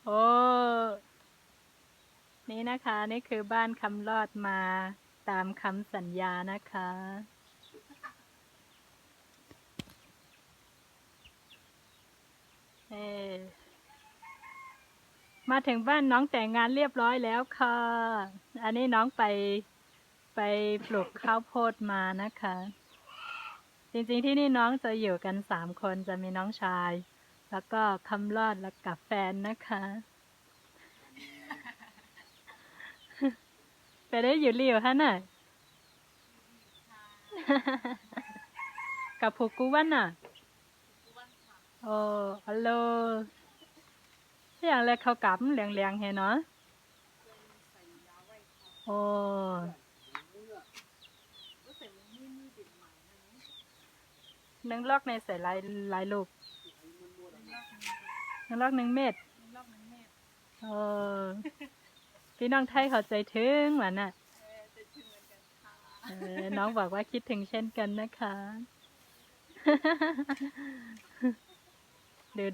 โอ้นี่นะคะนี่คือบ้านคำรอดมาตามคำสัญญานะคะเอมาถึงบ้านน้องแต่งงานเรียบร้อยแล้วค่ะ อันนี้น้องไปปลูกข้าวโพดมานะคะ จริงๆที่นี่น้องจะอยู่กัน3 คนจะมีน้องชาย แล้วก็คำรอดแล้วกับแฟนนะคะไปได้อยู่เรียวฮะน่ะกับผูกูวันน่ะโอ้ฮัลโหลอย่างแรกเขากำเหลียงๆเห็นเนาะโอ้นึ่งลอกในใส่ลายลูกนึ่งลอก1 เม็ดโอ้พี่น้องไทยเข้าใจถึงหวานน่ะน้องบอกว่าคิดถึงเช่นกันนะคะ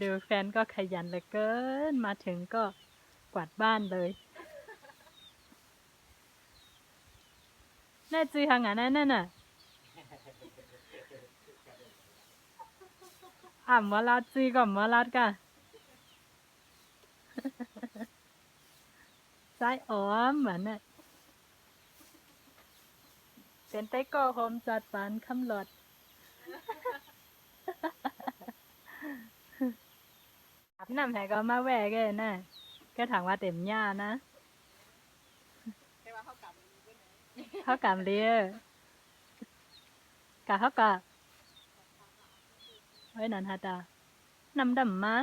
ดูแฟนก็ขยันเหลือเกินมาถึงก็กวาดบ้านเลยน่าจือหางานนั่นน่ะมอลาดจือก่อนมอลาดก่ะไส้อ้อมเหมือนน่ะเป็นไต้ก่อโฮมจัดปานคำหลอดอาบน้ำให้ก็มาแหวกเลยนะก็ถามว่าเต็มหญ้านะเขากำเลียกะเขากะไว้นันฮะตานำดำมา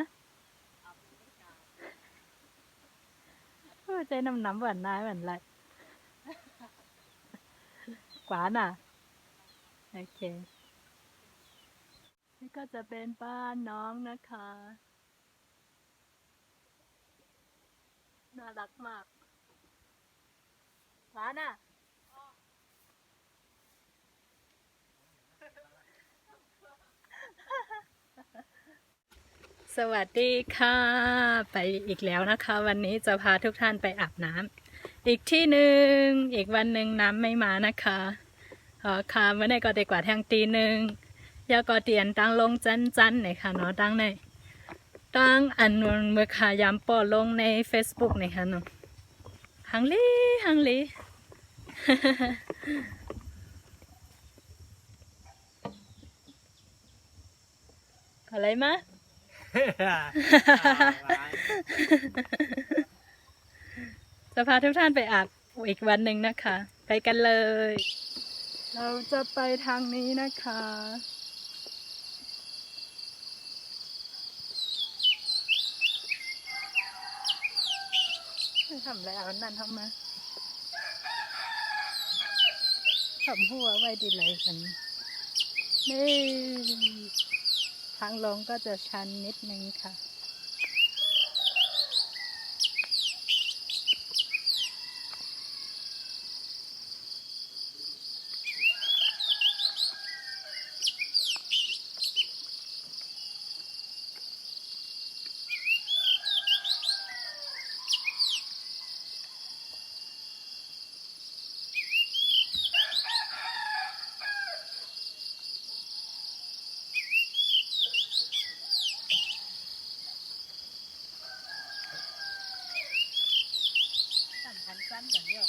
ใจน้ำหวานนายหวานไรกวานอ่ะโอเคนี่ก็จะเป็นบ้านน้องนะคะน่ารักมากหวานอ่ะสวัสดีค่ะไปอีกแล้วนะคะวันนี้จะพาทุกท่านไปอาบน้ำอีกที่หนึ่งอีกวันหนึ่งน้ำไม่มานะคะค่ะเมื่อไหร่ก็ได้กว่าทางตี 1ยาก็เตียนตั้งลงจันเนี่ยค่ะเนาะตั้งในตั้งอันนนเมื่อขายามปอลงใน Facebook เนี่ยค่ะเนาะฮังลีอะไรมาจะพาทุกท่านไปอาบอีกวันหนึ่งนะคะ ไปกันเลย เราจะไปทางนี้นะคะทำอะไรเอานั่นทำมาทำหัวไว้ดีเลยกันนี่ทางลงก็จะชันนิดนึงค่ะสั่นคันสั้นกันเยอะ